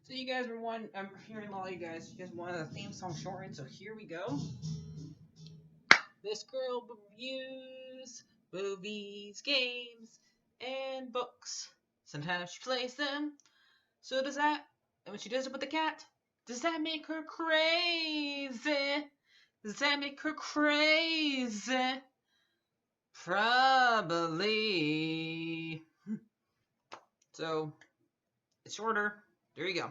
So you guys were I'm hearing a lot of you guys wanted a theme song shortened, so here we go. This girl reviews movies, games, and books. Sometimes she plays them. So does that. And when she does it with the cat, does that make her crazy? Does that make her crazy? Probably. So it's shorter. There you go.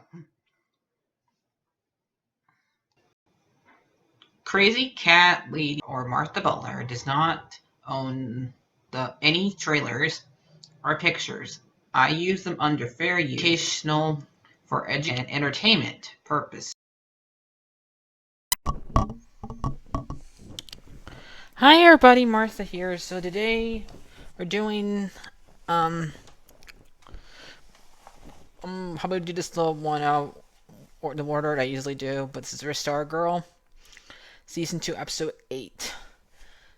Crazy Cat Lady or Martha Butler does not own any trailers or pictures. I use them under fair use, educational, for education and entertainment purpose. Hi everybody, Martha here. So today we're doing how about do this little one out or the order that I usually do, but this is for Stargirl, season 2, episode 8.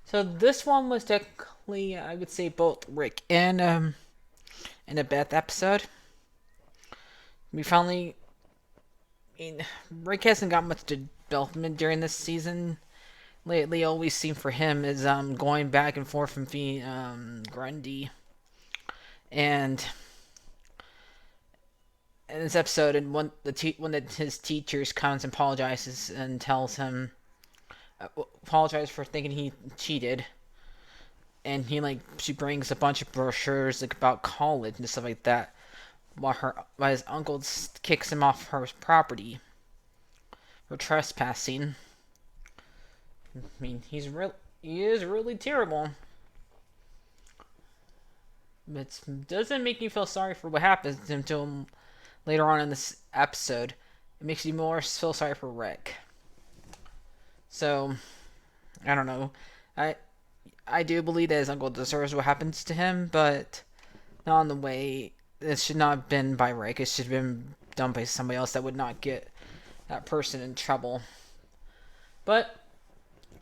So this one was technically, I would say, both Rick and a Beth episode. We finally, Rick hasn't got much development during this season. Lately, all we've seen for him is going back and forth from being Grundy, and in this episode, and when his teachers comes and apologizes and tells him apologize for thinking he cheated, and she brings a bunch of brochures about college and stuff like that, while his uncle kicks him off her property for trespassing. I mean, he is really terrible. It doesn't make you feel sorry for what happens to him later on in this episode. It makes you more feel sorry for Rick. So, I don't know. I do believe that his uncle deserves what happens to him, but not in the way it should not have been by Rick. It should have been done by somebody else that would not get that person in trouble. But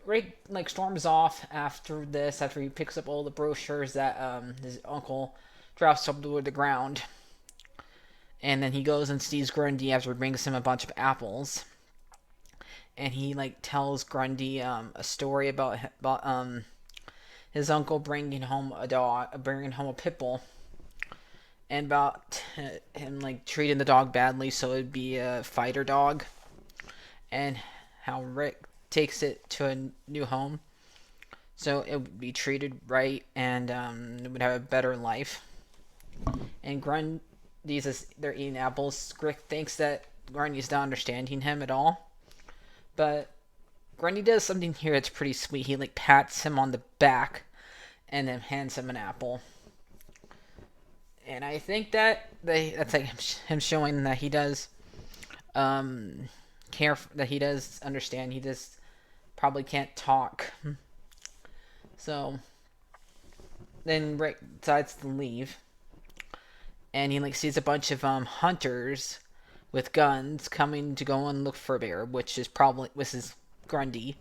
Rick storms off after this, after he picks up all the brochures that his uncle drops up to the ground, and then he goes and sees Grundy after he brings him a bunch of apples, and he tells Grundy a story about his uncle bringing home a pit bull, and about him treating the dog badly, so it'd be a fighter dog, and how Rick takes it to a new home, so it would be treated right, and it would have a better life. And they're eating apples. Rick thinks that Grundy's not understanding him at all, but Grundy does something here that's pretty sweet. He pats him on the back, and then hands him an apple. And I think that's him showing that he does care, that he does understand. He just probably can't talk. So then Rick decides to leave, and he sees a bunch of hunters with guns coming to go and look for a bear, which is Grundy.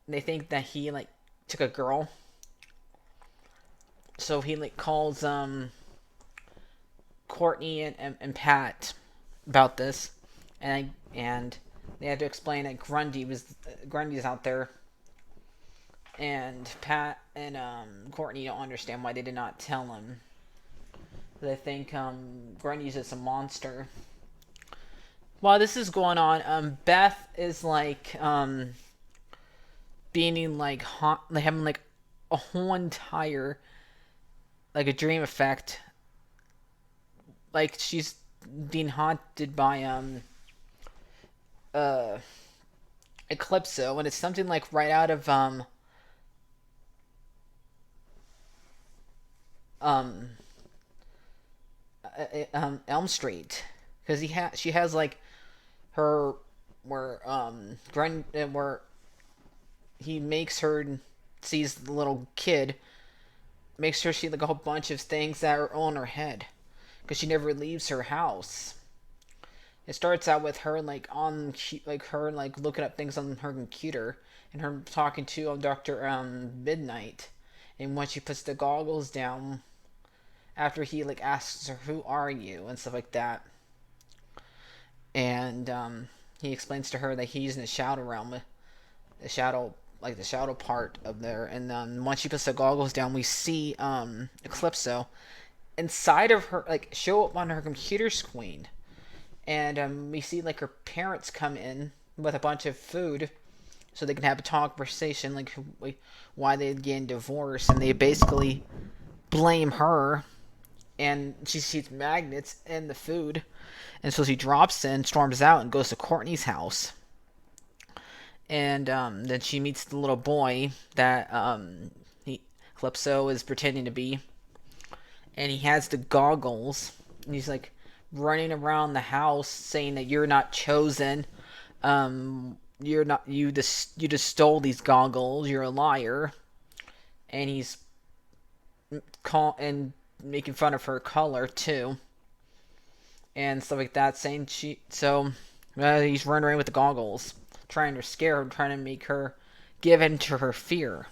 And they think that he took a girl, so he calls Courtney and Pat about this, and they had to explain that Grundy's out there, and Pat and Courtney don't understand why they did not tell him. They think Grundy's just a monster. While this is going on, Beth is being having a whole entire a dream effect. She's being haunted by Eclipso, and it's something right out of um Elm Street, because she has her where he makes her sees the little kid, makes her see a whole bunch of things that are on her head, because she never leaves her house. It starts out with her her looking up things on her computer, and her talking to Doctor Midnight, and when she puts the goggles down, after he asks her, "Who are you?" and stuff like that. and he explains to her that he's in the shadow realm, the shadow, like the shadow part of there. And once she puts the goggles down, we see Eclipso inside of her, like show up on her computer screen, and we see like her parents come in with a bunch of food so they can have a conversation, like why they getting divorced, and they basically blame her, and she sees magnets in the food, and so she drops in, storms out, and goes to Courtney's house, and then she meets the little boy that Calypso is pretending to be, and he has the goggles, and he's like running around the house saying that you're not chosen, you're not, you just stole these goggles, you're a liar, and he's and making fun of her color too, and stuff like that, saying he's running around with the goggles, trying to scare her, trying to make her give in to her fear.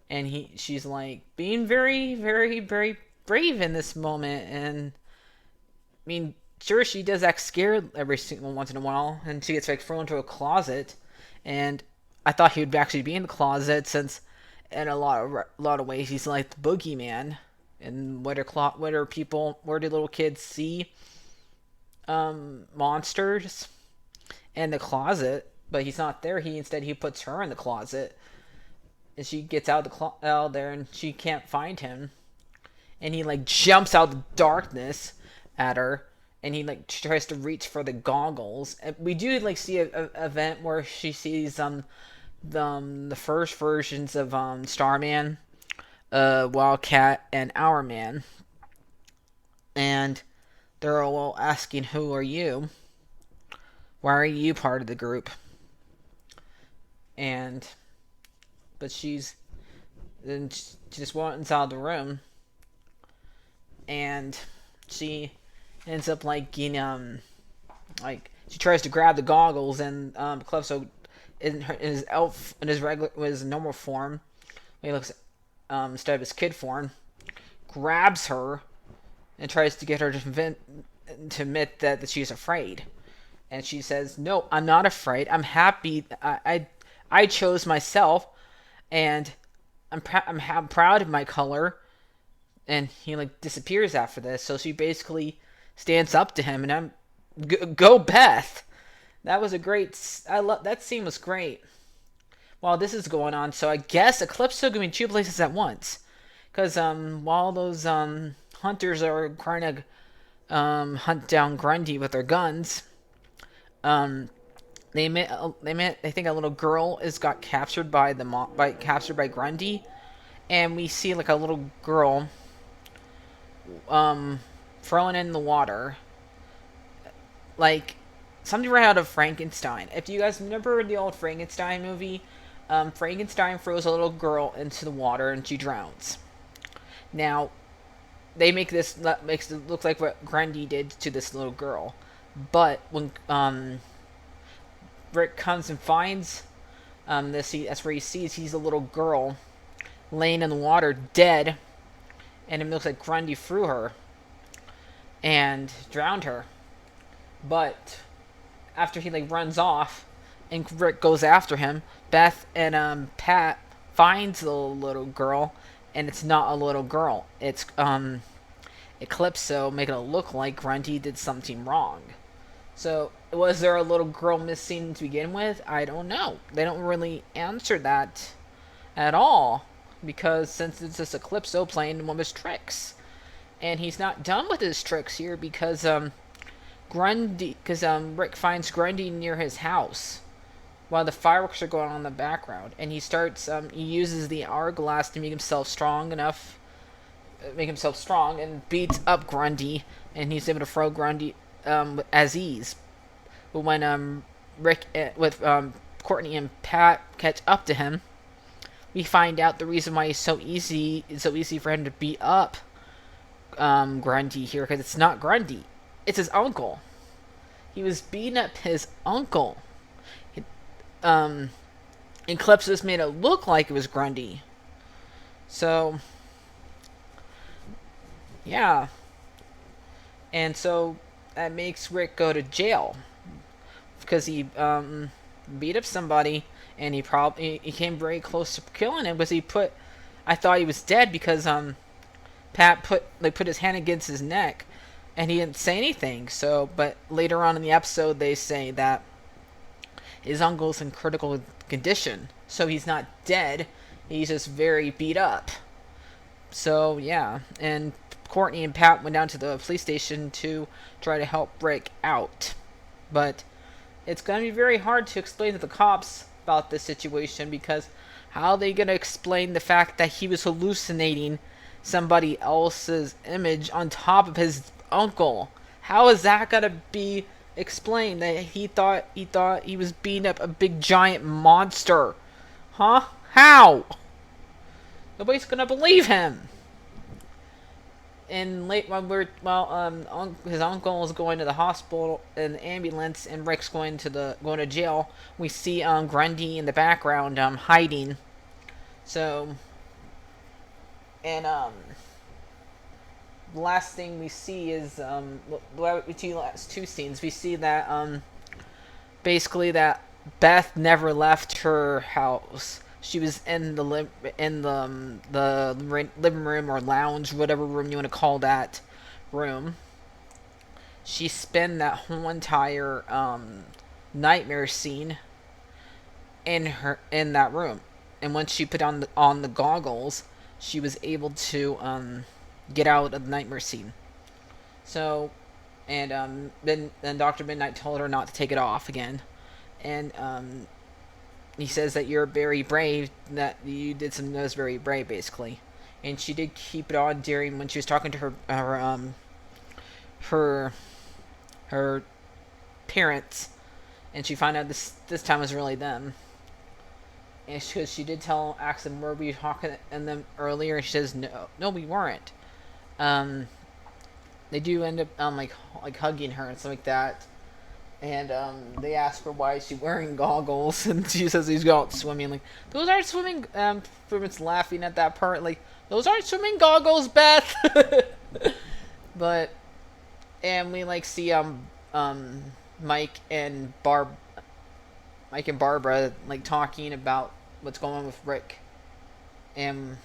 And she's like being very, very, very brave in this moment. And I mean, sure, she does act scared every single once in a while, and she gets like thrown into a closet. And I thought he would actually be in the closet, since in a lot of ways he's like the boogeyman. And where do little kids see monsters in the closet? But he's not there. He puts her in the closet, and she gets out there, and she can't find him. And he like jumps out the darkness at her, and he like tries to reach for the goggles. And we do like see a event where she sees the first versions of Starman, Wildcat, and Hourman, and they're all asking, "Who are you? Why are you part of the group?" But she just went inside the room, and she ends up like she tries to grab the goggles, and Calypso in his normal form, he looks instead of his kid form, grabs her and tries to get her to admit that she's afraid. And she says, "No, I'm not afraid. I'm happy. I chose myself, and I'm proud of my color." And he like disappears after this. So she basically stands up to him, and go Beth. That was a great. I love that scene. Was great. While this is going on, so I guess Eclipse took him in two places at once, because while those hunters are trying to hunt down Grundy with their guns, they met. I think a little girl got captured by Grundy, and we see like a little girl thrown in the water, like something right out of Frankenstein. If you guys remember the old Frankenstein movie, Frankenstein throws a little girl into the water and she drowns. Now, they makes it look like what Grundy did to this little girl, but when Rick comes and finds that's where he sees he's a little girl laying in the water dead, and it looks like Grundy threw her and drowned her. But after he like runs off and Rick goes after him, Beth and Pat finds the little girl, and it's not a little girl. It's Eclipso, making it look like Grundy did something wrong. So, was there a little girl missing to begin with? I don't know. They don't really answer that at all, because since it's just Eclipso playing one of his tricks, and he's not done with his tricks here, because Rick finds Grundy near his house while the fireworks are going on in the background, and he uses the hourglass to make himself strong, and beats up Grundy, and he's able to throw Grundy as ease. But when Rick with Courtney and Pat catch up to him, we find out the reason why it's so easy for him to beat up Grundy here, because it's not Grundy, it's his uncle. He was beating up his uncle. Eclipse made it look like it was Grundy. So, yeah. And so that makes Rick go to jail because he beat up somebody, and he came very close to killing him because I thought he was dead because Pat put his hand against his neck, and he didn't say anything. So, but later on in the episode, they say that his uncle's in critical condition, so he's not dead. He's just very beat up. So yeah, and Courtney and Pat went down to the police station to try to help Rick out, but it's going to be very hard to explain to the cops about this situation because how are they going to explain the fact that he was hallucinating somebody else's image on top of his uncle? How is that going to be explained that he thought he was beating up a big giant monster? Huh? How? Nobody's going to believe him. And late his uncle is going to the hospital in the ambulance, and Rick's going to jail. We see Grundy in the background hiding. So, and the last thing we see is we see last two scenes. We see that basically that Beth never left her house. She was in the living room or lounge, whatever room you want to call that room. She spent that whole entire nightmare scene in that room, and once she put on the goggles, she was able to get out of the nightmare scene. So, and then Dr. Midnight told her not to take it off again, and he says that you're very brave, that you did something that was very brave, basically. And she did keep it on during when she was talking to her parents, and she found out this time was really them. And she did ask them, were we talking to them earlier? And she says, no, we weren't. They do end up like hugging her and stuff like that. And they ask her why is she wearing goggles, and she says he's out swimming. Like, those aren't swimming. Everyone's laughing at that part. Like, those aren't swimming goggles, Beth. And we see Mike and Barbara talking about what's going on with Rick and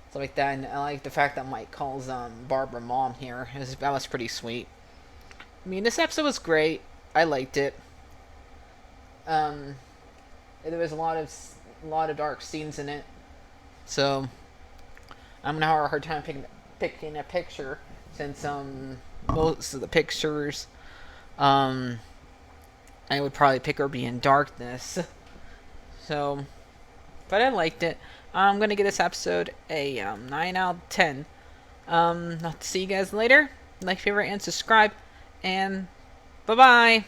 stuff like that. And I like the fact that Mike calls Barbara mom here. That was pretty sweet. I mean, this episode was great. I liked it. There was a lot of dark scenes in it, so I'm gonna have a hard time picking a picture since most of the pictures I would probably pick or be in darkness. So, but I liked it. I'm gonna give this episode a 9 out of 10. I'll see you guys later. Like, favorite, and subscribe. And bye-bye.